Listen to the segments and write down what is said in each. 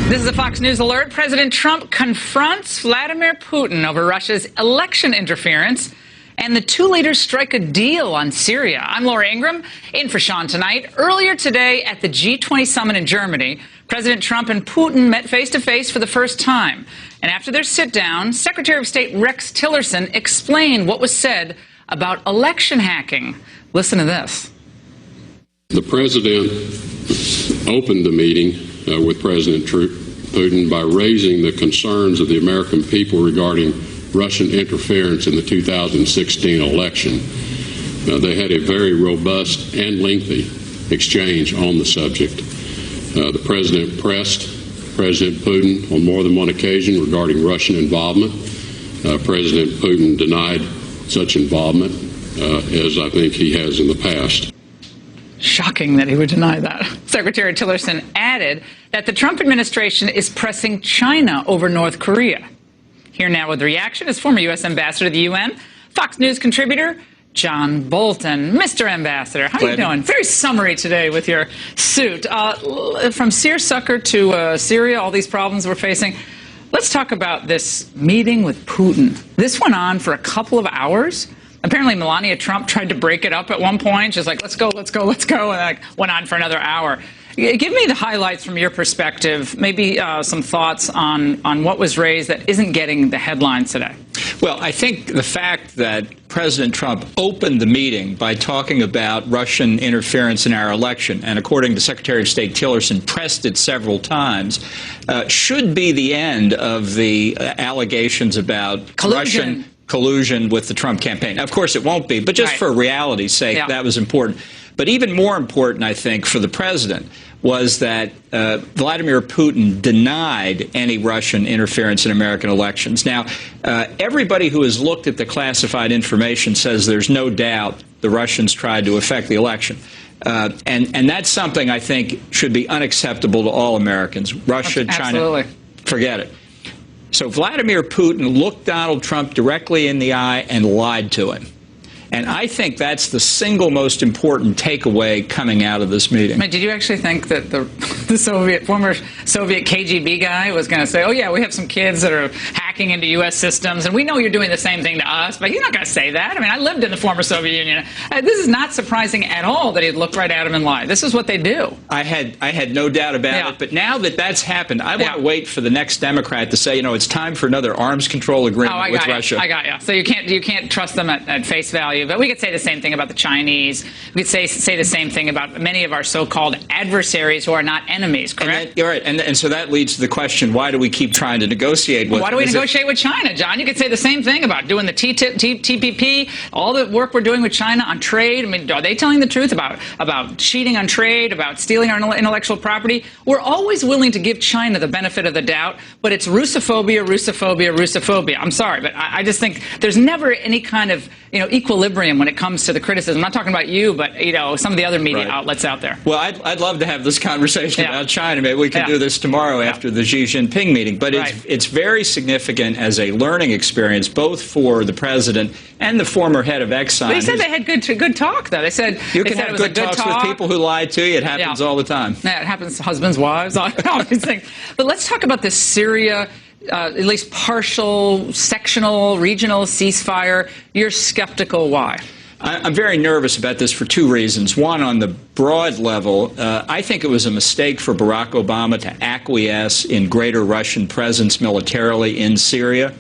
This is a Fox News alert. President Trump confronts Vladimir Putin over Russia's election interference, and the two leaders strike a deal on Syria. I'm Laura Ingraham, in for Sean tonight. Earlier today at the G20 summit in Germany, President Trump and Putin met face-to-face for the first time. And after their sit-down, Secretary of State Rex Tillerson explained what was said about election hacking. Listen to this. The president opened the meeting with President Putin by raising the concerns of the American people regarding Russian interference in the 2016 election. They had a very robust and lengthy exchange on the subject. The president pressed President Putin on more than one occasion regarding Russian involvement. President Putin denied such involvement, as I think he has in the past. Shocking that he would deny that. Secretary Tillerson added that the Trump administration is pressing China over North Korea. Here now with the reaction is former U.S. Ambassador to the UN, Fox News contributor John Bolton. Mr. Ambassador, how are you doing? Very summery today with your suit. From seersucker to Syria, all these problems we're facing. Let's talk about this meeting with Putin. This went on for a couple of hours. Apparently, Melania Trump tried to break it up at one point. She's like, let's go, let's go, let's go, and went on for another hour. Give me the highlights from your perspective, maybe some thoughts on what was raised that isn't getting the headlines today. Well, I think the fact that President Trump opened the meeting by talking about Russian interference in our election, and according to Secretary of State Tillerson, pressed it several times, should be the end of the allegations about Russian collusion with the Trump campaign. Of course, it won't be, but just for reality's sake, that was important. But even more important, I think, for the president was that Vladimir Putin denied any Russian interference in American elections. Now, everybody who has looked at the classified information says there's no doubt the Russians tried to affect the election. And that's something I think should be unacceptable to all Americans. Russia, China, forget it. So Vladimir Putin looked Donald Trump directly in the eye and lied to him. And I think that's the single most important takeaway coming out of this meeting. Did you actually think that the former Soviet KGB guy was going to say, oh, yeah, we have some kids that are hacking into U.S. systems, and we know you're doing the same thing to us, but he's not going to say that. I mean, I lived in the former Soviet Union. This is not surprising at all that he'd look right at him and lie. This is what they do. I had no doubt about it, but now that that's happened, I want to wait for the next Democrat to say, you know, it's time for another arms control agreement with Russia. I got you. So you can't trust them at face value. But we could say the same thing about the Chinese. We could say the same thing about many of our so-called adversaries who are not enemies, correct? You're right. And so that leads to the question, why do we keep trying to negotiate with them? Why do we negotiate with China, John? You could say the same thing about doing the TPP, all the work we're doing with China on trade. I mean, are they telling the truth about cheating on trade, about stealing our intellectual property? We're always willing to give China the benefit of the doubt, but it's Russophobia, Russophobia, Russophobia. I'm sorry, but I just think there's never any kind of equilibrium when it comes to the criticism. I'm not talking about you, but some of the other media outlets out there. Well, I'd love to have this conversation about China. Maybe we can do this tomorrow after the Xi Jinping meeting. But it's very significant as a learning experience, both for the president and the former head of Exxon. They said they had good talk, though. They said you can have good talks with people who lie to you. It happens all the time. Yeah, it happens to husbands, wives, all these things. But let's talk about this Syria. At least partial, sectional, regional ceasefire. You're skeptical. Why? I'm very nervous about this for two reasons. One, on the broad level, I think it was a mistake for Barack Obama to acquiesce in greater Russian presence militarily in Syria.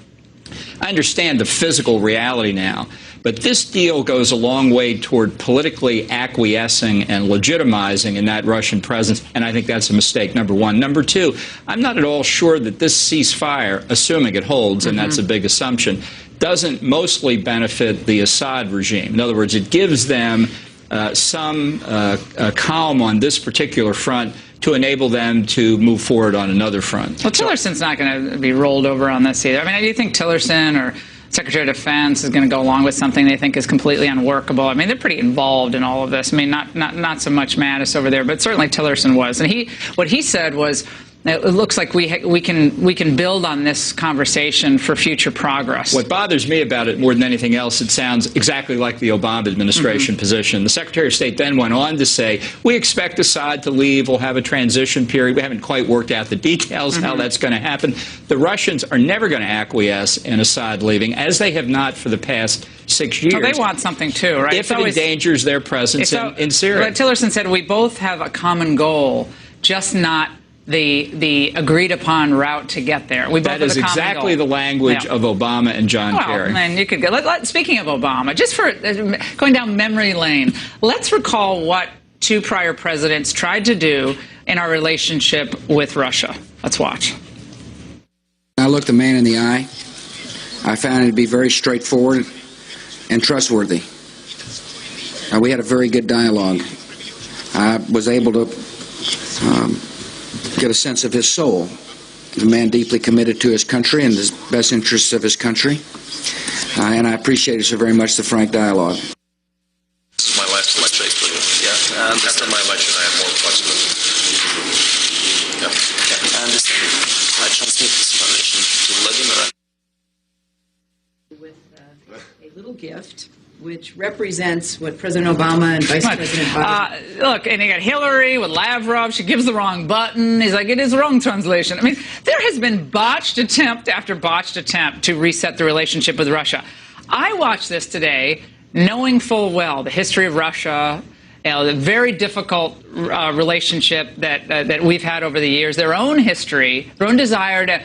I understand the physical reality now, but this deal goes a long way toward politically acquiescing and legitimizing in that Russian presence, and I think that's a mistake, number one. Number two, I'm not at all sure that this ceasefire, assuming it holds, and that's a big assumption, doesn't mostly benefit the Assad regime. In other words, it gives them some calm on this particular front to enable them to move forward on another front. Well, Tillerson's not going to be rolled over on this either. I mean, do you think Tillerson or Secretary of Defense is going to go along with something they think is completely unworkable? I mean, they're pretty involved in all of this. I mean, not so much Mattis over there, but certainly Tillerson was. And what he said was, It looks like we can build on this conversation for future progress. What bothers me about it more than anything else, it sounds exactly like the Obama administration position. The Secretary of State then went on to say, we expect Assad to leave. We'll have a transition period. We haven't quite worked out the details how that's going to happen. The Russians are never going to acquiesce in Assad leaving, as they have not for the past 6 years. So they want something too, right? If it endangers their presence in Syria. But Tillerson said we both have a common goal, just not the agreed upon route to get there. That is exactly the language of Obama and John Kerry. And you could go. Speaking of Obama, just for going down memory lane, let's recall what 2 prior presidents tried to do in our relationship with Russia. Let's watch. I looked the man in the eye. I found it to be very straightforward and trustworthy. We had a very good dialogue. I was able to get a sense of his soul. He's a man deeply committed to his country and the best interests of his country. And I appreciated so very much the frank dialogue. This is my last election, yeah. And after my election, I have more flexibility. Yeah. And I transmit this foundation to Vladimir. With a little gift, which represents what President Obama and Vice President Biden... Look, and you got Hillary with Lavrov. She gives the wrong button. He's like, it is the wrong translation. I mean, there has been botched attempt after botched attempt to reset the relationship with Russia. I watched this today knowing full well the history of Russia, the very difficult relationship that we've had over the years, their own history, their own desire to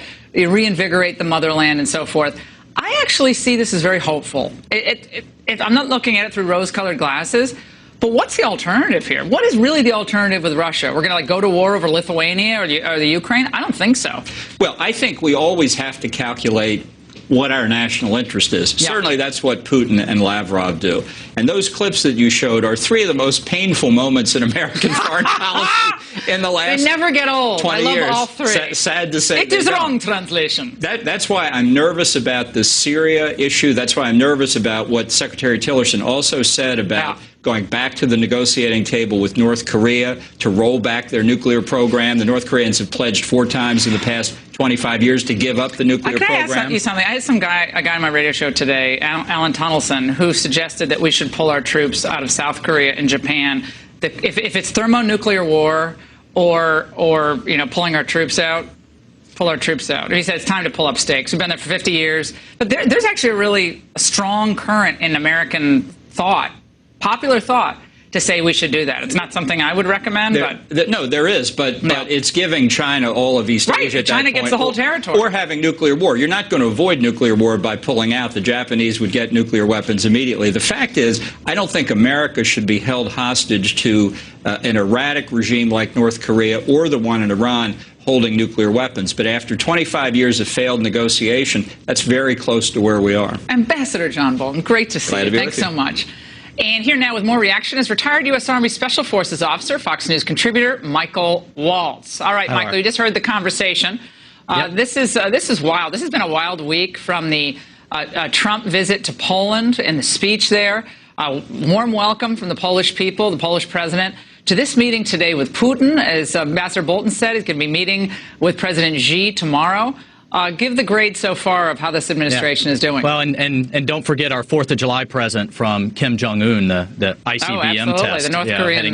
reinvigorate the motherland and so forth. I actually see this as very hopeful. I'm not looking at it through rose-colored glasses, but what's the alternative here? What is really the alternative with Russia? We're going to go to war over Lithuania or the Ukraine? I don't think so. Well, I think we always have to calculate what our national interest is. Yeah. Certainly that's what Putin and Lavrov do. And those clips that you showed are 3 of the most painful moments in American foreign policy in the last 20 years. They never get old. I love all 3. Sad to say. It is wrong translation. That's why I'm nervous about the Syria issue. That's why I'm nervous about what Secretary Tillerson also said about going back to the negotiating table with North Korea to roll back their nuclear program. The North Koreans have pledged 4 times in the past 25 years to give up the nuclear program. Can I ask you something? I had a guy on my radio show today, Alan Tunnelson, who suggested that we should pull our troops out of South Korea and Japan. If it's thermonuclear war or pulling our troops out, pull our troops out. He said it's time to pull up stakes. We've been there for 50 years. But there's actually a really strong current in American thought, popular thought, to say we should do that. It's not something I would recommend. No, there is, but it's giving China all of East Asia at that China point, gets the whole territory. Or having nuclear war. You're not going to avoid nuclear war by pulling out. The Japanese would get nuclear weapons immediately. The fact is, I don't think America should be held hostage to an erratic regime like North Korea or the one in Iran holding nuclear weapons. But after 25 years of failed negotiation, that's very close to where we are. Ambassador John Bolton, great to see you. Thanks so much. And here now with more reaction is retired U.S. Army Special Forces officer, Fox News contributor Michael Waltz. All right, Michael, you just heard the conversation. This is wild. This has been a wild week from the Trump visit to Poland and the speech there. Warm welcome from the Polish people, the Polish president, to this meeting today with Putin. As Ambassador Bolton said, he's going to be meeting with President Xi tomorrow. Give the grade so far of how this administration is doing. Well, and don't forget our 4th of July present from Kim Jong-un, the ICBM test. The North Korean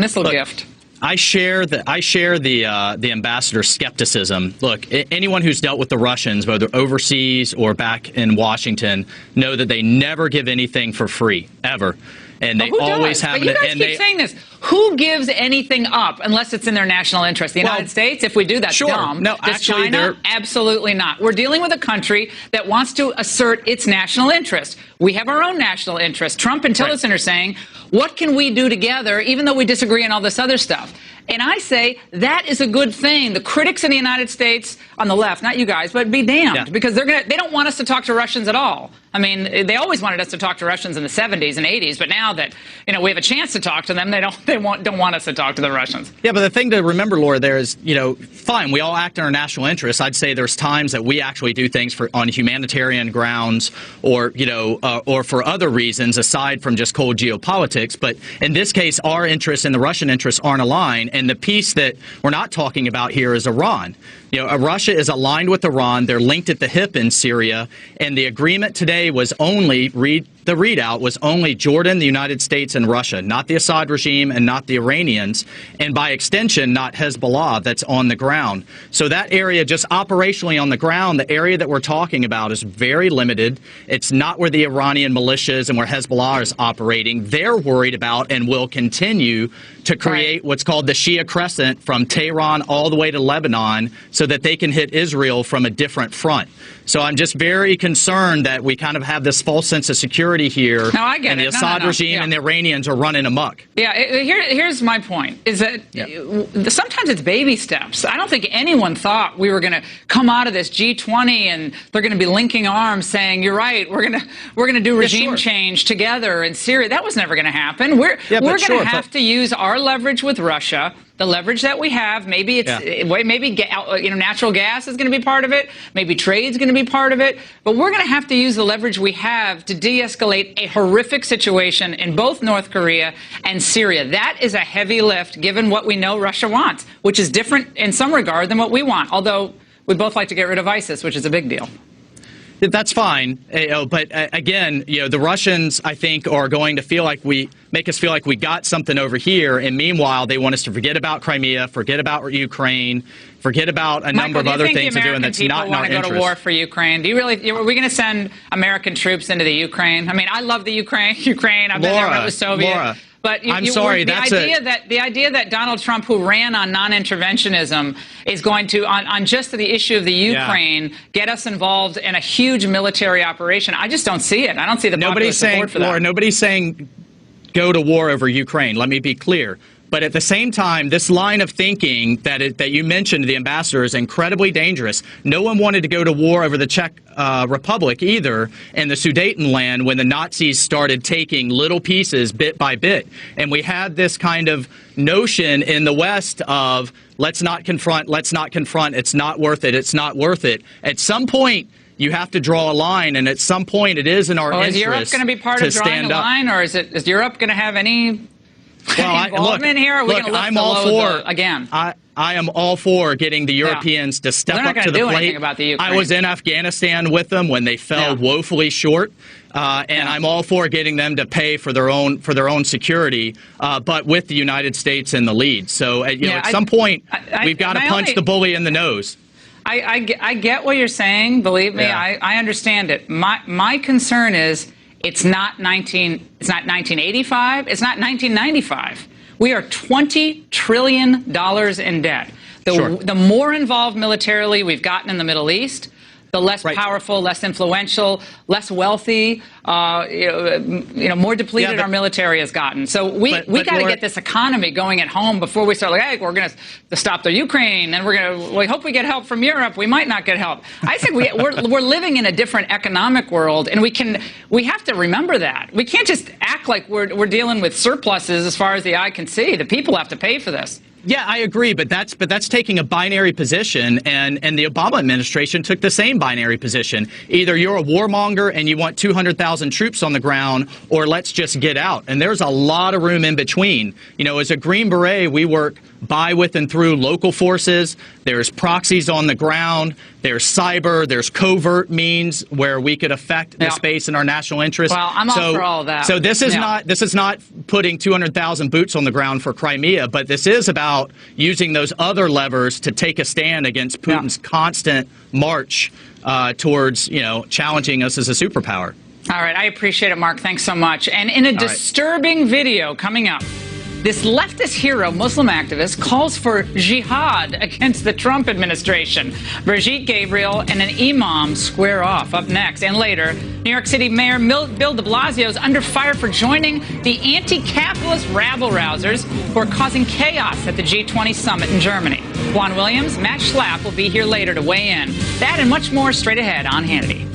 missile gift. I share the ambassador's skepticism. Look, anyone who's dealt with the Russians, whether overseas or back in Washington, know that they never give anything for free, ever. And they always have. But you guys keep saying this. Who gives anything up unless it's in their national interest? The United States? If we do, that's dumb. No, Does China? Absolutely not. We're dealing with a country that wants to assert its national interest. We have our own national interest. Trump and Tillerson are saying, what can we do together, even though we disagree on all this other stuff? And I say that is a good thing. The critics in the United States on the left, not you guys, but be damned, because they don't want us to talk to Russians at all. I mean, they always wanted us to talk to Russians in the 70s and 80s, but now that we have a chance to talk to them, they don't they don't want us to talk to the Russians. Yeah, but the thing to remember, Laura, there is, fine, we all act in our national interests. I'd say there's times that we actually do things on humanitarian grounds or for other reasons aside from just cold geopolitics. But in this case, our interests and the Russian interests aren't aligned. And the piece that we're not talking about here is Iran. Russia is aligned with Iran. They're linked at the hip in Syria. And the agreement today was only, the readout was only Jordan, the United States, and Russia, not the Assad regime and not the Iranians, and by extension, not Hezbollah that's on the ground. So that area, just operationally on the ground, the area that we're talking about is very limited. It's not where the Iranian militias and where Hezbollah is operating. They're worried about and will continue to create what's called the Shia Crescent from Tehran all the way to Lebanon so that they can hit Israel from a different front. So I'm just very concerned that we kind of have this false sense of security here. No, I get and it. the Assad regime and the Iranians are running amok. Yeah, here's my point, is that sometimes it's baby steps. I don't think anyone thought we were going to come out of this G20 and they're going to be linking arms saying, you're right, we're going to do regime change together in Syria. That was never going to happen. We're going to have to use our leverage with Russia, the leverage that we have. Maybe natural gas is going to be part of it. Maybe trade's going to be part of it. But we're going to have to use the leverage we have to de-escalate a horrific situation in both North Korea and Syria. That is a heavy lift, given what we know Russia wants, which is different in some regard than what we want. Although we both like to get rid of ISIS, which is a big deal. That's fine, but again, the Russians, I think, are going to make us feel like we got something over here, and meanwhile, they want us to forget about Crimea, forget about Ukraine, forget about a number of other things they're doing that's not in our interest. Want to go to war for Ukraine? Do you really? Are we going to send American troops into the Ukraine? I mean, I love the Ukraine. I've been there with the Soviet. Laura, but I'm sorry. The idea that Donald Trump, who ran on non-interventionism, is going to, on just the issue of the Ukraine, get us involved in a huge military operation. I just don't see it. I don't see the popular support for that. Laura, nobody's saying go to war over Ukraine. Let me be clear. But at the same time, this line of thinking that you mentioned, the ambassador, is incredibly dangerous. No one wanted to go to war over the Czech Republic either, and the Sudetenland, when the Nazis started taking little pieces bit by bit. And we had this kind of notion in the West of let's not confront, it's not worth it, it's not worth it. At some point, you have to draw a line, and at some point, it is in our interest to stand up. Is Europe going to be part of drawing a line, or is Europe going to have any involvement here? Are we going to lift the load again? I am all for getting the Europeans to step up to the plate. Anything about the Ukraine. I was in Afghanistan with them when they fell woefully short, and I'm all for getting them to pay for their own security, but with the United States in the lead. So at some point, we've got to punch the bully in the nose. I get what you're saying. Believe me, I understand it. My concern is it's not 1985. It's not 1995. We are $20 trillion in debt. The more involved militarily we've gotten in the Middle East, the less powerful, less influential, less wealthy, more depleted our military has gotten. So we got to get this economy going at home before we start hey, we're going to stop the Ukraine, and we hope we get help from Europe. We might not get help. I think we're living in a different economic world, and we have to remember that. We can't just act like we're dealing with surpluses as far as the eye can see. The people have to pay for this. Yeah, I agree, but that's taking a binary position, and the Obama administration took the same binary position. Either you're a warmonger and you want 200,000 troops on the ground, or let's just get out. And there's a lot of room in between. As a Green Beret, we work by, with, and through local forces. There's proxies on the ground. There's cyber. There's covert means where we could affect the space in our national interest. Well, I'm all for all of that. So this is not putting 200,000 boots on the ground for Crimea, but this is about using those other levers to take a stand against Putin's constant march towards challenging us as a superpower. All right, I appreciate it, Mark. Thanks so much. And in a disturbing video coming up, this leftist hero Muslim activist calls for jihad against the Trump administration. Brigitte Gabriel and an imam square off. Up next. And later, New York City Mayor Bill de Blasio is under fire for joining the anti-capitalist rabble-rousers who are causing chaos at the G20 summit in Germany. Juan Williams, Matt Schlapp will be here later to weigh in. That and much more straight ahead on Hannity.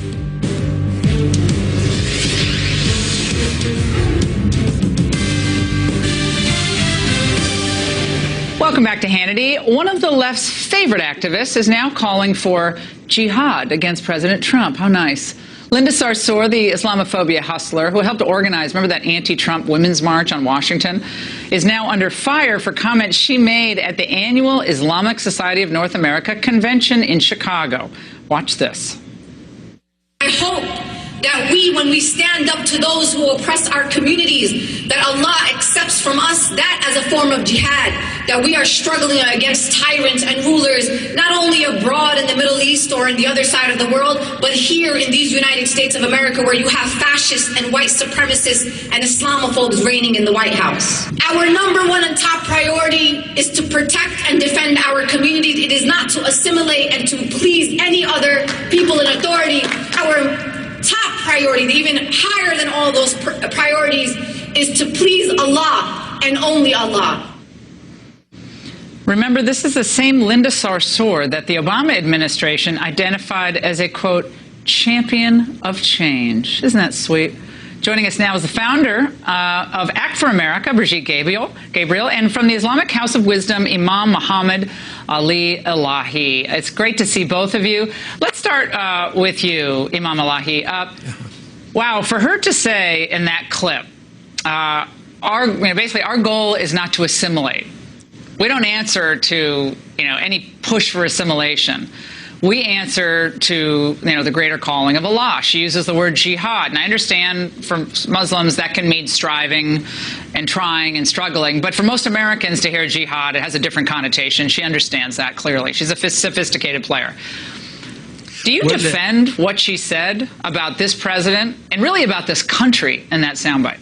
Welcome back to Hannity. One of the left's favorite activists is now calling for jihad against President Trump. How nice. Linda Sarsour, the Islamophobia hustler who helped organize, remember that anti-Trump women's march on Washington, is now under fire for comments she made at the annual Islamic Society of North America convention in Chicago. Watch this. I hope that when we stand up to those who oppress our communities, that Allah accepts from us that as a form of jihad, that we are struggling against tyrants and rulers, not only abroad in the Middle East or in the other side of the world, but here in these United States of America, where you have fascists and white supremacists and Islamophobes reigning in the White House. Our number one and top priority is to protect and defend our communities. It is not to assimilate and to please any other people in authority. Our top priority, even higher than all those priorities, is to please Allah and only Allah. Remember, this is the same Linda Sarsour that the Obama administration identified as a, quote, champion of change. Isn't that sweet? Joining us now is the founder of Act for America, Brigitte Gabriel, and from the Islamic House of Wisdom, Imam Muhammad Ali Elahi. It's great to see both of you. Let's start with you, Imam Elahi. Wow, for her to say in that clip, basically our goal is not to assimilate. We don't answer to any push for assimilation. We answer to the greater calling of Allah. She uses the word jihad, and I understand for Muslims that can mean striving and trying and struggling, but for most Americans to hear jihad, it has a different connotation. She understands that clearly. She's a sophisticated player. Do you defend what she said about this president and really about this country in that soundbite?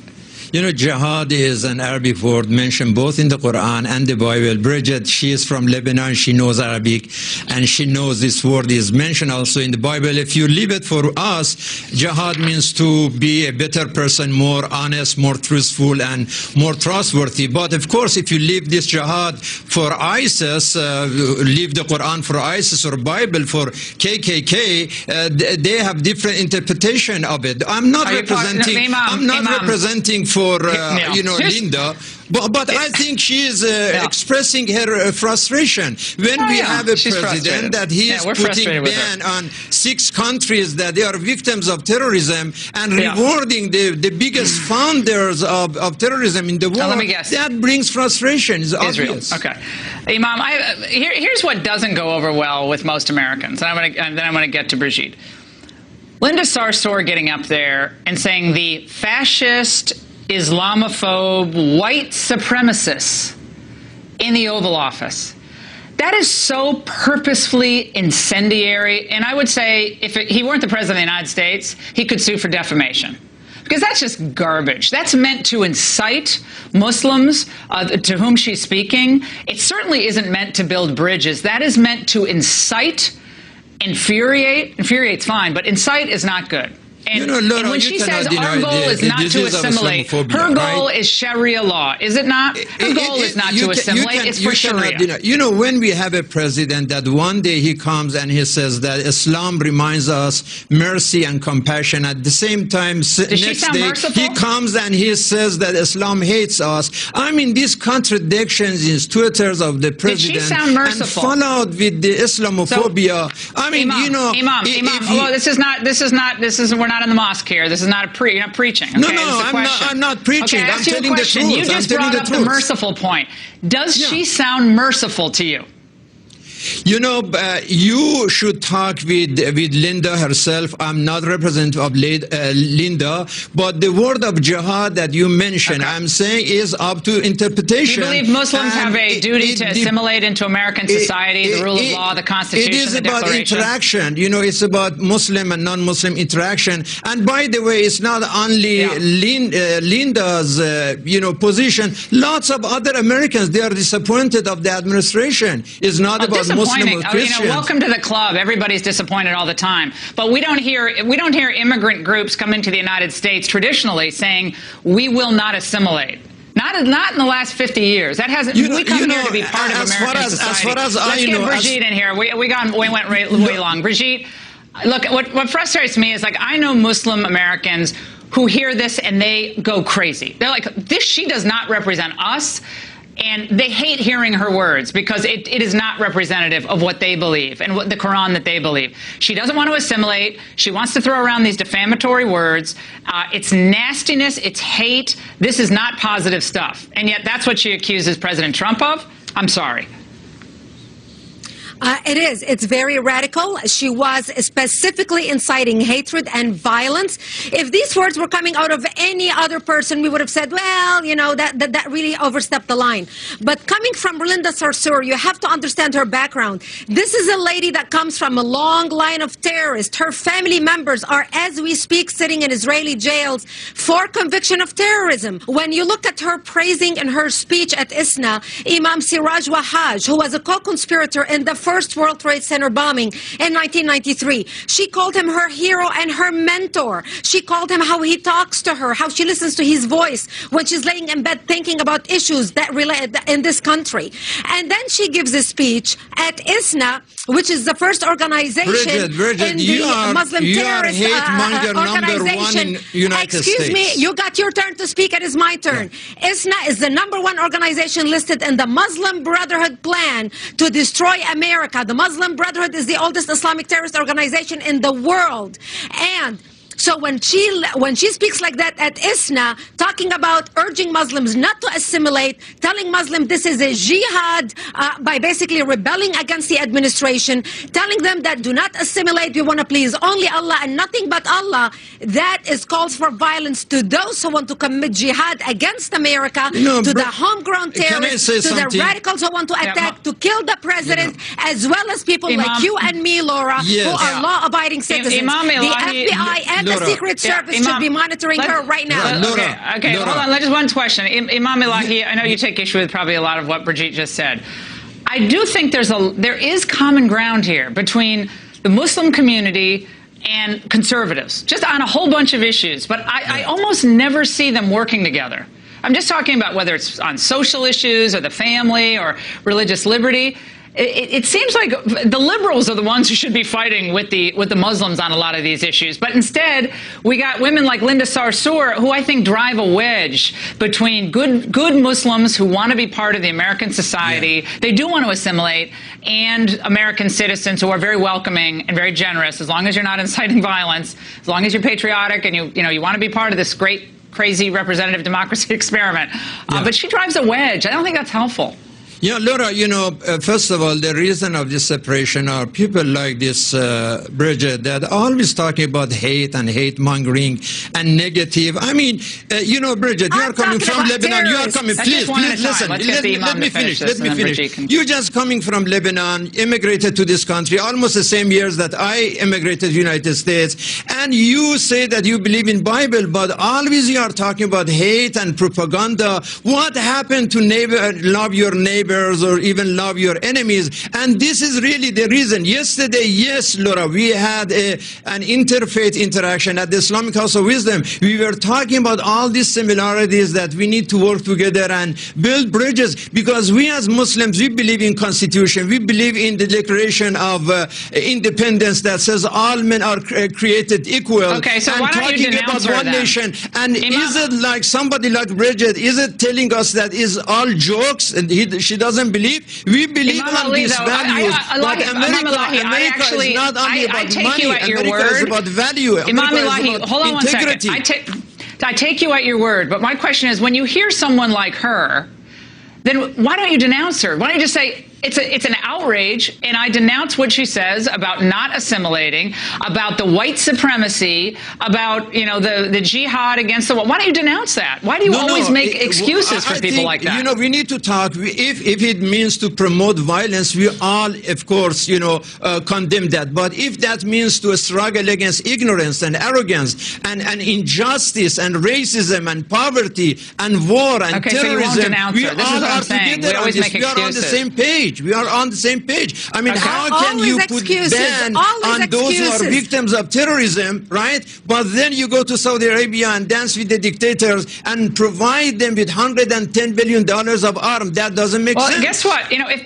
Jihad is an Arabic word mentioned both in the Quran and the Bible. Bridget, she is from Lebanon. She knows Arabic, and she knows this word is mentioned also in the Bible. If you leave it for us, jihad means to be a better person, more honest, more truthful, and more trustworthy. But, of course, if you leave this jihad for ISIS, leave the Quran for ISIS or Bible for KKK, they have different interpretation of it. I'm not representing for Linda, but I think she is expressing her frustration when we have a president that he is putting ban on 6 countries that they are victims of terrorism and rewarding the biggest founders of terrorism in the world. Let me guess. That brings frustration. It's Israel. obvious. Okay, Imam. Here's what doesn't go over well with most Americans, and then I'm going to get to Brigitte. Linda Sarsour getting up there and saying the fascist, Islamophobe, white supremacists in the Oval Office. That is so purposefully incendiary. And I would say if he weren't the president of the United States, he could sue for defamation. Because that's just garbage. That's meant to incite Muslims to whom she's speaking. It certainly isn't meant to build bridges. That is meant to incite, infuriate. Infuriate's fine, but incite is not good. And, and when she says our goal is not to assimilate, her goal is Sharia law, is it not? Her goal is not to assimilate, it's for Sharia. When we have a president that one day he comes and he says that Islam reminds us mercy and compassion, at the same time next day he comes and he says that Islam hates us. I mean, these contradictions in Twitters of the president and followed with the Islamophobia. I mean, Imam, we're not in the mosque here. This is not you're not preaching. Okay? No, I'm not preaching. Okay, I'm telling the truth. You just brought up the merciful point. Does she sound merciful to you? You should talk with Linda herself. I'm not representative of Linda, but the word of jihad that you mentioned, I'm saying, is up to interpretation. Do you believe Muslims have a duty to assimilate into American society, the rule of law, the Constitution, It is the about Declaration? interaction. It's about Muslim and non-Muslim interaction. And by the way, it's not only Linda's, position. Lots of other Americans, they are disappointed of the administration. It's not about Muslim or Christian. Welcome to the club. Everybody's disappointed all the time. But we don't hear immigrant groups come into the United States traditionally saying we will not assimilate. Not in the last 50 years. That hasn't. We come here to be part of American society. Let's get Brigitte in here. We went way long. Brigitte, look, what frustrates me is I know Muslim Americans who hear this and they go crazy. They're like, she does not represent us. And they hate hearing her words because it is not representative of what they believe and what the Quran that they believe. She doesn't want to assimilate. She wants to throw around these defamatory words. It's nastiness. It's hate. This is not positive stuff. And yet that's what she accuses President Trump of. I'm sorry. It is. It's very radical. She was specifically inciting hatred and violence. If these words were coming out of any other person, we would have said, well, you know, that really overstepped the line. But coming from Linda Sarsour, you have to understand her background. This is a lady that comes from a long line of terrorists. Her family members are, as we speak, sitting in Israeli jails for conviction of terrorism. When you look at her praising in her speech at ISNA, Imam Siraj Wahhaj, who was a co-conspirator in the first World Trade Center bombing in 1993. She called him her hero and her mentor. She called him how he talks to her, how she listens to his voice when she's laying in bed thinking about issues that relate in this country. And then she gives a speech at ISNA, which is the first organization Bridget, in the Muslim terrorist organization. #1 in United States. Excuse me, you got your turn to speak, and it's my turn. Yeah. ISNA is the #1 organization listed in the Muslim Brotherhood plan to destroy America. The Muslim Brotherhood is the oldest Islamic terrorist organization in the world. And so when she speaks like that at ISNA, talking about urging Muslims not to assimilate, telling Muslims this is a jihad by basically rebelling against the administration, telling them that do not assimilate, we want to please only Allah and nothing but Allah, that is calls for violence to those who want to commit jihad against America, to the homegrown terrorists, to the radicals who want to attack, to kill the president, as well as people like you and me, Laura, who are law-abiding citizens. The FBI and the Secret Service should be monitoring her right now. Okay, hold on. Just one question. Imam Elahi, I know you take issue with probably a lot of what Brigitte just said. I do think there is common ground here between the Muslim community and conservatives, just on a whole bunch of issues. But I almost never see them working together. I'm just talking about whether it's on social issues or the family or religious liberty. It seems like the liberals are the ones who should be fighting with the Muslims on a lot of these issues. But instead, we got women like Linda Sarsour, who I think drive a wedge between good Muslims who want to be part of the American society. Yeah. They do want to assimilate, and American citizens who are very welcoming and very generous, as long as you're not inciting violence, as long as you're patriotic and you want to be part of this great, crazy representative democracy experiment. But she drives a wedge. I don't think that's helpful. Yeah, Laura, first of all, the reason of this separation are people like this, Bridget, that are always talking about hate and hate-mongering and negative. I mean, Bridget, you are coming from Lebanon. You are coming, please listen. Let me finish. You're just coming from Lebanon, immigrated to this country, almost the same years that I immigrated to the United States, and you say that you believe in Bible, but always you are talking about hate and propaganda. What happened to love your neighbor? Or even love your enemies? And this is really the reason. Yesterday, yes, Laura, we had an interfaith interaction at the Islamic House of Wisdom. We were talking about all these similarities that we need to work together and build bridges, because we as Muslims, we believe in Constitution. We believe in the Declaration of Independence that says all men are created equal. Okay, so and why don't you talking about one then? nation. And is it like somebody like Bridget, is it telling us that is all jokes and she doesn't believe? We believe on these values. But America is not only about money. America is about value. Imam Elahi, hold on integrity. 1 second. I take you at your word, but my question is, when you hear someone like her, then why don't you denounce her? Why don't you just say, it's an outrage, and I denounce what she says about not assimilating, about the white supremacy, about the jihad against the. Why don't you denounce that? Why do you always make excuses for people like that? We need to talk. If it means to promote violence, we all, of course, condemn that. But if that means to struggle against ignorance and arrogance and injustice and racism and poverty and war and terrorism, we all are together on this. We are on the same page. page. We are on the same page. I mean, how can Always you put excuses. ban Always on those who are excuses. victims of terrorism, right? But then you go to Saudi Arabia and dance with the dictators and provide them with $110 billion of arms. That doesn't make sense. Well, guess what? You know, if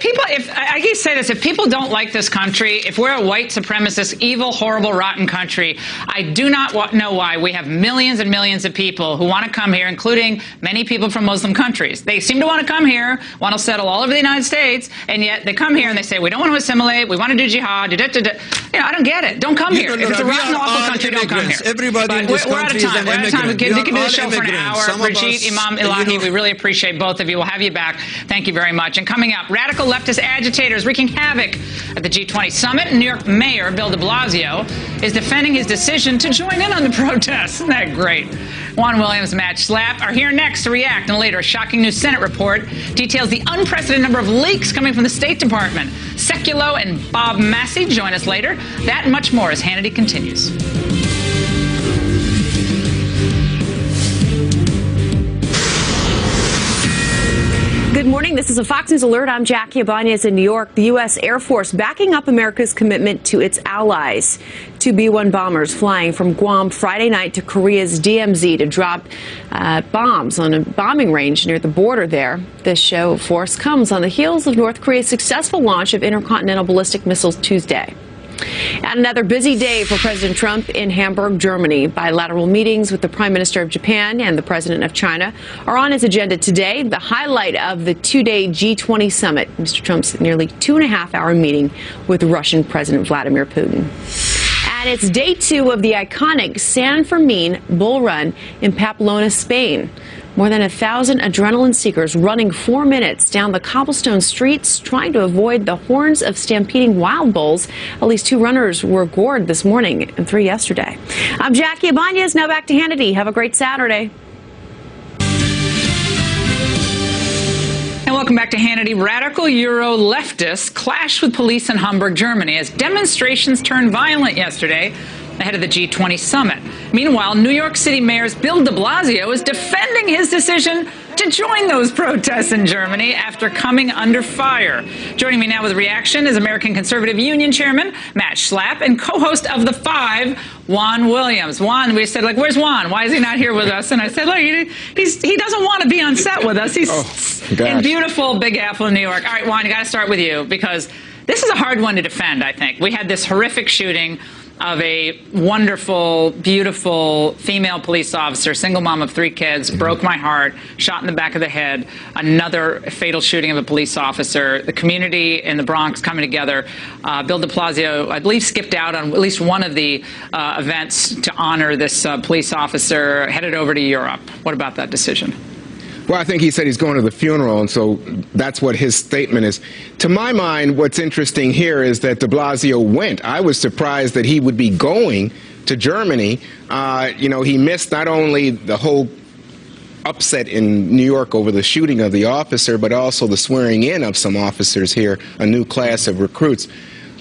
I keep saying this, if people don't like this country, if we're a white supremacist, evil, horrible, rotten country, I do not know why we have millions and millions of people who want to come here, including many people from Muslim countries. They seem to want to come here, want to settle all over the United States, and yet they come here and they say, we don't want to assimilate, we want to do jihad, You know, I don't get it. Don't come here. If it's a rotten, awful country, don't come here. Everybody in this country is an We're out of time. We immigrant. can do the show for an hour. Some of Rajiv, us, Imam Ilahi, we really appreciate both of you. We'll have you back. Thank you very much. And coming up, radical leftist agitators wreaking havoc at the G20 summit. New York Mayor Bill de Blasio is defending his decision to join in on the protests. Isn't that great? Juan Williams, Matt Schlapp are here next to react. And later, a shocking new Senate report details the unprecedented number of leaks coming from the State Department. Sekulow and Bob Massey join us later. That and much more as Hannity continues. Good morning. This is a Fox News Alert. I'm Jackie Ibanez in New York. The U.S. Air Force backing up America's commitment to its allies. Two B-1 bombers flying from Guam Friday night to Korea's DMZ to drop bombs on a bombing range near the border there. This show of force comes on the heels of North Korea's successful launch of intercontinental ballistic missiles Tuesday. And another busy day for President Trump in Hamburg, Germany. Bilateral meetings with the Prime Minister of Japan and the President of China are on his agenda today. The highlight of the two-day G20 summit, Mr. Trump's nearly 2.5-hour meeting with Russian President Vladimir Putin. And it's day 2 of the iconic San Fermin bull run in Pamplona, Spain. More than 1,000 adrenaline seekers running 4 minutes down the cobblestone streets trying to avoid the horns of stampeding wild bulls. At least 2 runners were gored this morning and 3 yesterday. I'm Jackie Ibanez. Now back to Hannity. Have a great Saturday. And welcome back to Hannity. Radical Euro leftists clashed with police in Hamburg, Germany, as demonstrations turned violent yesterday ahead of the G20 summit. Meanwhile, New York City Mayor Bill de Blasio is defending his decision to join those protests in Germany after coming under fire. Joining me now with a reaction is American Conservative Union Chairman Matt Schlapp and co-host of The Five, Juan Williams. Juan, we said, where's Juan? Why is he not here with us? And I said, he doesn't want to be on set with us. He's in beautiful Big Apple in New York. All right, Juan, you got to start with you because this is a hard one to defend, I think. We had this horrific shooting of a wonderful, beautiful female police officer, single mom of 3 kids, broke my heart, shot in the back of the head, another fatal shooting of a police officer, the community in the Bronx coming together. Bill de Blasio, I believe, skipped out on at least one of the events to honor this police officer, headed over to Europe. What about that decision? Well, I think he said he's going to the funeral, and so that's what his statement is. To my mind, what's interesting here is that de Blasio went. I was surprised that he would be going to Germany. He missed not only the whole upset in New York over the shooting of the officer, but also the swearing in of some officers here, a new class of recruits.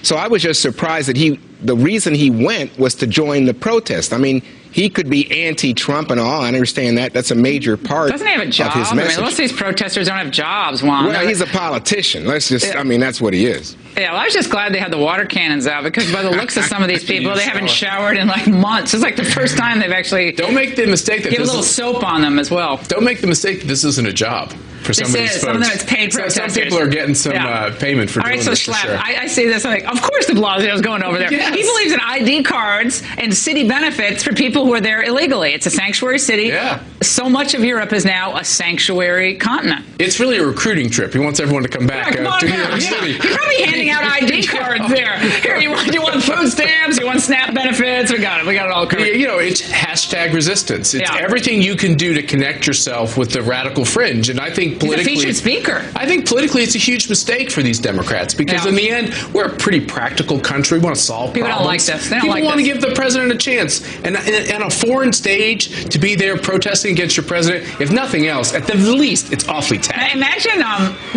So I was just surprised that the reason he went was to join the protest. I mean, he could be anti-Trump and all. I understand that. That's a major part Doesn't he have a job? of his message. I mean, most of these protesters don't have jobs, Juan. Well, he's a politician. That's what he is. Yeah, well, I was just glad they had the water cannons out because by the looks of some of these people, they haven't showered in months. It's like the first time they've actually Don't make the mistake that give a little soap on them as well. Don't make the mistake that this isn't a job for some of these folks. Some of them it's paid protesters. Some people are getting some payment for doing this. All right, so Schlapp, sure. I see this. I'm like, of course de Blasio's going over there. Yes. He believes in ID cards and city benefits for people who are there illegally. It's a sanctuary city. Yeah. So much of Europe is now a sanctuary continent. It's really a recruiting trip. He wants everyone to come back to New York City. You're probably handing out ID cards there. Here, you want food stamps, you want SNAP benefits. We got it all covered. It's hashtag resistance. It's everything you can do to connect yourself with the radical fringe. And I think politically, he's a featured speaker. I think politically it's a huge mistake for these Democrats because in the end, we're a pretty practical country. We want to solve People problems. Don't like this. They don't People like want this. to give the president a chance. And on a foreign stage, to be there protesting against your president, if nothing else, at the least, it's awfully tacky. Imagine,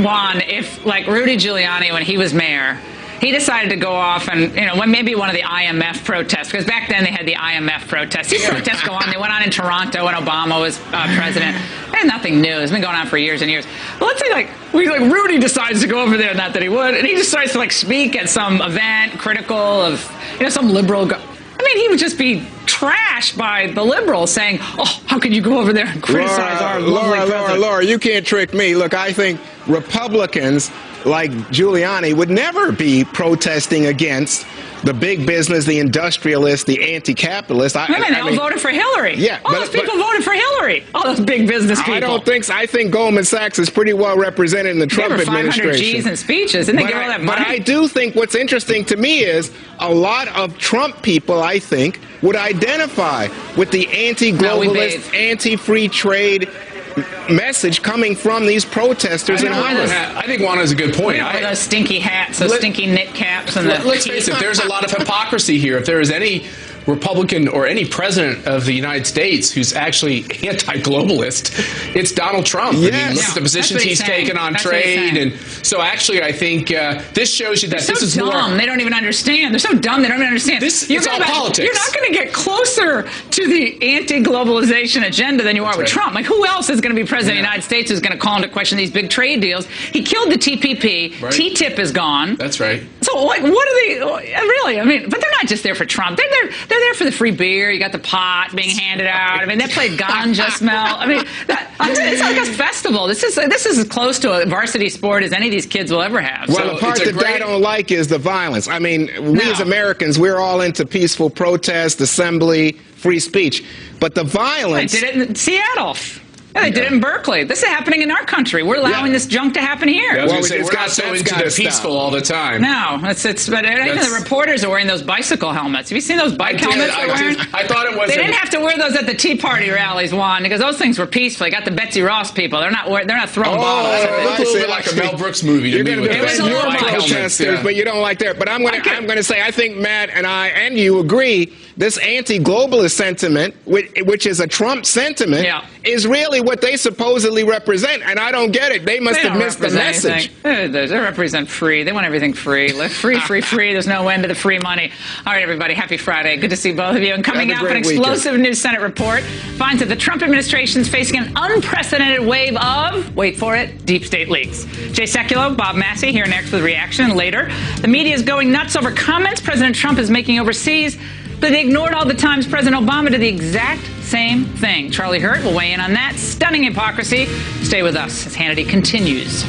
Juan, if, like Rudy Giuliani, when he was mayor, he decided to go off and, maybe one of the IMF protests, because back then they had the IMF protests. These protests go on. They went on in Toronto when Obama was president. And nothing new. It's been going on for years and years. But let's say, Rudy decides to go over there, not that he would, and he just starts to, speak at some event critical of, some liberal he would just be trashed by the liberals saying, oh, how can you go over there and criticize our lovely president? Laura, you can't trick me. Look, I think Republicans like Giuliani would never be protesting against the big business, the industrialists, the anti-capitalists. They all voted for Hillary. Yeah, all those people voted for Hillary. All those big business people. I don't think so. I think Goldman Sachs is pretty well represented in the Trump administration. 500 G's in speeches. Didn't they give all that money? But I do think what's interesting to me is a lot of Trump people, I think, would identify with the anti-globalist, anti-free trade message coming from these protesters in Holland. I think Juan has a good point. Those stinky hats, those stinky knit caps. And let's face it, there's a lot of hypocrisy here. If there is any Republican or any president of the United States who's actually anti-globalist, it's Donald Trump. Yes. I mean, look at the positions he's taken on trade. And so actually, I think this shows you that this is dumb. More. They don't even understand. They're so dumb they don't even understand. It's all politics. You're not going to get closer to the anti-globalization agenda than you are with Trump. Who else is going to be president of the United States who's going to call into question these big trade deals? He killed the TPP. Right. TTIP is gone. That's right. So, what are they really? but they're not just there for Trump. They're there for the free beer. You got the pot being handed out. They played ganja smell. It's like a festival. This is as close to a varsity sport as any of these kids will ever have. Well, the part that I don't like is the violence. We as Americans, we're all into peaceful protest, assembly, free speech. But the violence... They did it in Seattle. Yeah, they did it in Berkeley. This is happening in our country. We're allowing this junk to happen here. Yeah, we're not so into the peaceful all the time. No, but even the reporters are wearing those bicycle helmets. Have you seen those bike helmets they're wearing? I thought it was. They didn't have to wear those at the Tea Party rallies, Juan, because those things were peaceful. You got the Betsy Ross people. They're not throwing bottles. It looked a little bit like a Mel Brooks movie to me. It was a little protesters, but you don't like that. But I'm going to say, I think Matt and I and you agree, this anti-globalist sentiment, which is a Trump sentiment, is really what they supposedly represent, and I don't get it. They must have missed the message. They represent free. They want everything free. Free, free, free. There's no end to the free money. All right, everybody, happy Friday. Good to see both of you. And coming up, an explosive new Senate report finds that the Trump administration is facing an unprecedented wave of, wait for it, deep state leaks. Jay Sekulow, Bob Massey here next with reaction. Later, the media is going nuts over comments President Trump is making overseas, but they ignored all the times President Obama did the exact same thing. Charlie Hurt will weigh in on that stunning hypocrisy. Stay with us as Hannity continues.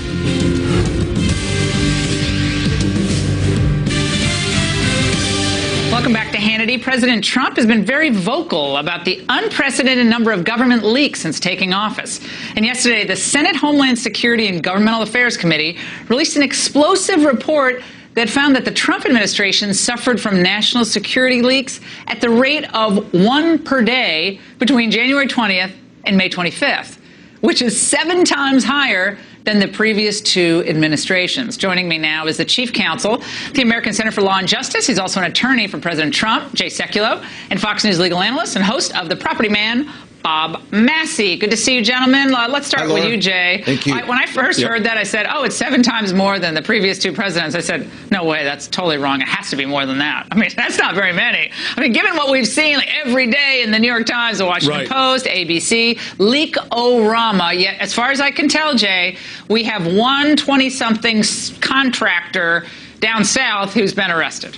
Welcome back to Hannity. President Trump has been very vocal about the unprecedented number of government leaks since taking office. And yesterday, the Senate Homeland Security and Governmental Affairs Committee released an explosive report that found that the Trump administration suffered from national security leaks at the rate of 1 per day between January 20th and May 25th, which is 7 times higher than the previous 2 administrations. Joining me now is the chief counsel, the American Center for Law and Justice. He's also an attorney for President Trump, Jay Sekulow, and Fox News legal analyst and host of The Property Man, Bob Massey. Good to see you, gentlemen. Let's start with you, Jay. Thank you. When I first heard that, I said, it's 7 times more than the previous 2 presidents. I said, no way, that's totally wrong. It has to be more than that. That's not very many. Given what we've seen every day in the New York Times, the Washington Post, ABC, leak-o-rama, yet as far as I can tell, Jay, we have one 20-something contractor down south who's been arrested.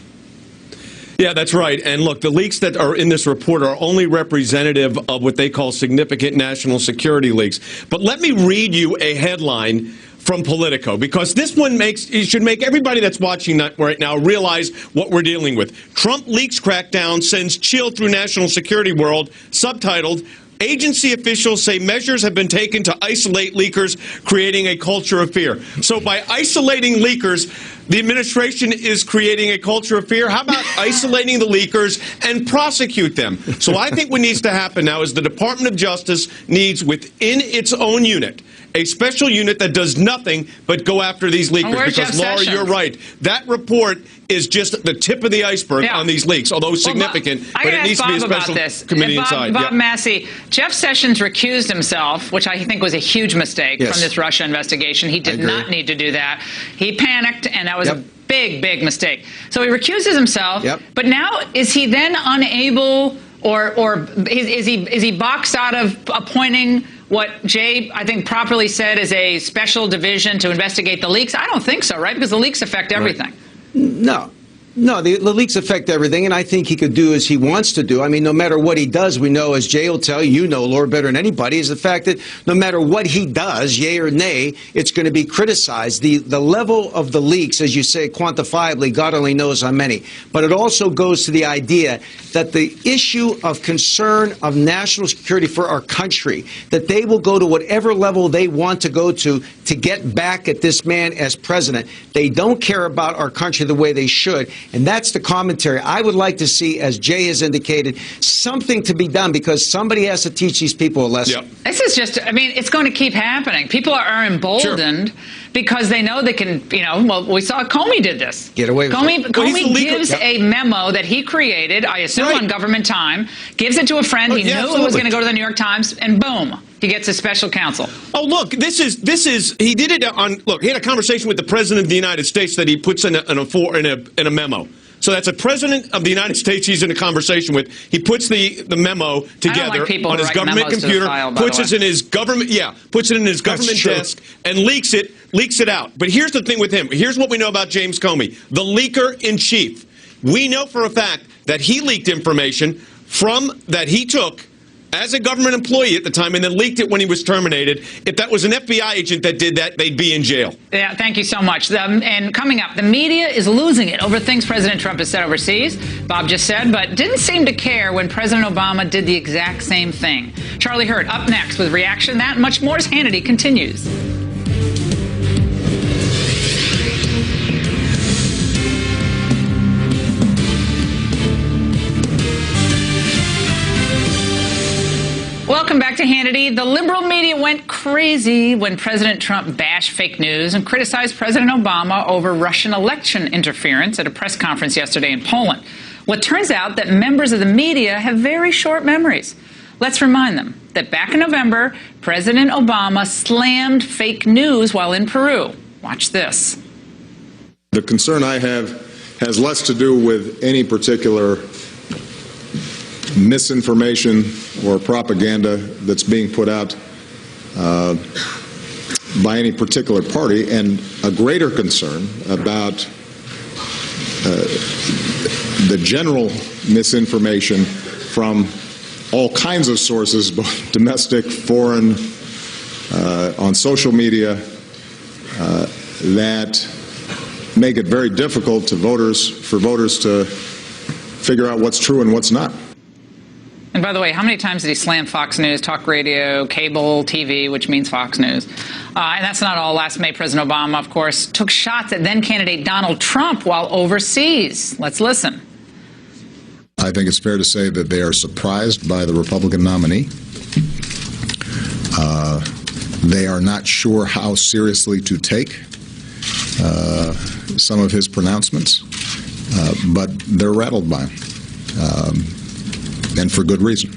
Yeah, that's right. And look, the leaks that are in this report are only representative of what they call significant national security leaks. But let me read you a headline from Politico, because this one should make everybody that's watching right now realize what we're dealing with. Trump leaks crackdown sends chill through national security world, subtitled, Agency officials say measures have been taken to isolate leakers, creating a culture of fear. So by isolating leakers, the administration is creating a culture of fear. How about isolating the leakers and prosecute them? So I think what needs to happen now is the Department of Justice needs, within its own unit, a special unit that does nothing but go after these leakers. Because, Laura, you're right. That report is just the tip of the iceberg on these leaks, although significant. But it needs to be a special committee inside. Bob Massey, Jeff Sessions recused himself, which I think was a huge mistake from this Russia investigation. He did not need to do that. He panicked, and that was Big, big mistake. So he recuses himself. Yep. But now, is he then unable, or is he boxed out of appointing what Jay, I think, properly said is a special division to investigate the leaks? I don't think so, right? Because the leaks affect everything. No. No, the leaks affect everything, and I think he could do as he wants to do. I mean, no matter what he does, we know, as Jay will tell you, you know, Lord, better than anybody, is the fact that no matter what he does, yay or nay, it's going to be criticized. The level of the leaks, as you say, quantifiably, God only knows how many. But it also goes to the idea that the issue of concern of national security for our country, that they will go to whatever level they want to go to get back at this man as president. They don't care about our country the way they should. And that's the commentary. I would like to see, as Jay has indicated, something to be done, because somebody has to teach these people a lesson. Yep. This is just, I mean, it's going to keep happening. People are emboldened because they know they can, you know, well, we saw Comey did this. Get away with it. Comey gives a memo that he created, I assume on government time, gives it to a friend. He knew it was going to go to the New York Times, and boom, he gets a special counsel. Oh, look, this is he did it on, look, he had a conversation with the President of the United States that he puts in a memo. So that's a President of the United States he's in a conversation with. He puts the memo together on his government computer, puts it in his government, puts it in his government desk, and leaks it out. But here's the thing with him. Here's what we know about James Comey, the leaker in chief. We know for a fact that he leaked information that he took as a government employee at the time and then leaked it when he was terminated. If that was an FBI agent that did that, they'd be in jail. Yeah, thank you so much. And coming up, the media is losing it over things President Trump has said overseas, Bob just said, but didn't seem to care when President Obama did the exact same thing. Charlie Hurt up next with reaction. That and much more as Hannity continues. Welcome back to Hannity. The liberal media went crazy when President Trump bashed fake news and criticized President Obama over Russian election interference at a press conference yesterday in Poland. Well, it turns out that members of the media have very short memories. Let's remind them that back in November, President Obama slammed fake news while in Peru. Watch this. The concern I have has less to do with any particular misinformation or propaganda that's being put out by any particular party, and a greater concern about the general misinformation from all kinds of sources, both domestic, foreign, on social media, that make it very difficult for voters to figure out what's true and what's not. And by the way, how many times did he slam Fox News, talk radio, cable TV, which means Fox News? And that's not all. Last May, President Obama, of course, took shots at then-candidate Donald Trump while overseas. Let's listen. I think it's fair to say that they are surprised by the Republican nominee. They are not sure how seriously to take some of his pronouncements, but they're rattled by him. And for good reason.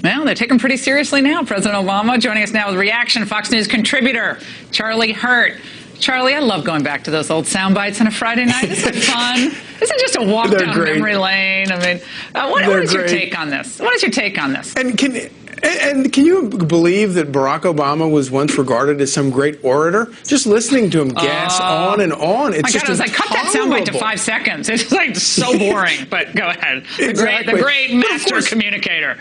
Well, they're taken pretty seriously now. President Obama joining us now with reaction, Fox News contributor Charlie Hurt. Charlie, I love going back to those old sound bites on a Friday night. Isn't it fun? Isn't it just a walk down memory lane? I mean, what is your take on this? What is your take on this? And can you believe that Barack Obama was once regarded as some great orator? Just listening to him gas on and on. It's just I was like, cut that soundbite to 5 seconds. It's like so boring. But go ahead. The great master communicator.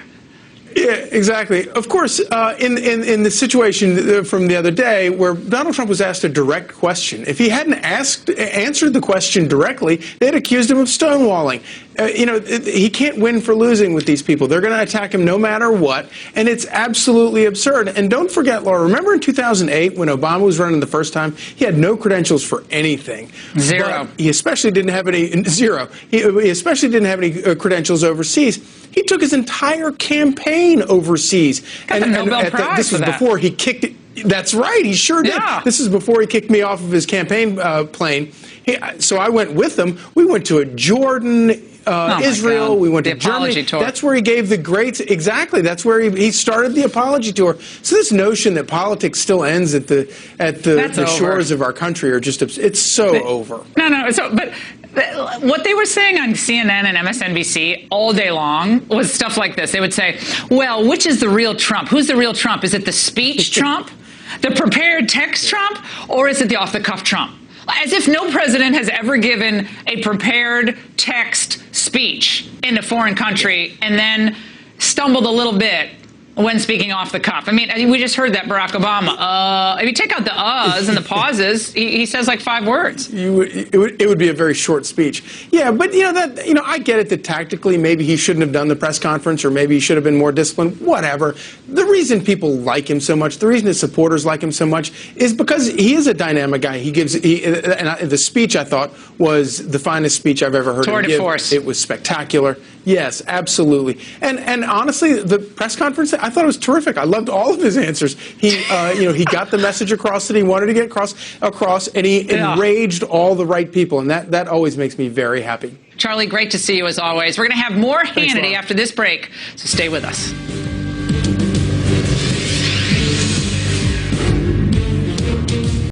Yeah, exactly. Of course, in the situation from the other day where Donald Trump was asked a direct question, if he hadn't answered the question directly, they'd accused him of stonewalling. He can't win for losing with these people. They're going to attack him no matter what, and it's absolutely absurd. And don't forget, Laura, remember in 2008 when Obama was running the first time? He had no credentials for anything. Zero. But he especially didn't have any zero. He especially didn't have any credentials overseas. He took his entire campaign overseas. Got the Nobel Prize this was before he kicked it. That's right. He sure did. Yeah. This is before he kicked me off of his campaign plane. So I went with him. We went to Jordan, Israel. We went to Germany. Tour. That's where he gave the great. Exactly. That's where he started the apology tour. So this notion that politics still ends at the shores of our country are just it's so over. No. But what they were saying on CNN and MSNBC all day long was stuff like this. They would say, well, which is the real Trump? Who's the real Trump? Is it the speech Trump, the prepared text Trump, or is it the off-the-cuff Trump? As if no president has ever given a prepared text speech in a foreign country and then stumbled a little bit when speaking off the cuff. I mean, we just heard that Barack Obama. If you take out the uhs and the pauses, he says like 5 words. It would be a very short speech. Yeah, but I get it that tactically maybe he shouldn't have done the press conference, or maybe he should have been more disciplined. Whatever. The reason people like him so much, the reason his supporters like him so much, is because he is a dynamic guy. The speech I thought was the finest speech I've ever heard him give. Force. It was spectacular. Yes, absolutely. And honestly, the press conference, I thought it was terrific. I loved all of his answers. He got the message across that he wanted to get across, and he enraged all the right people, and that always makes me very happy. Charlie, great to see you as always. We're going to have more Hannity after this break, so stay with us.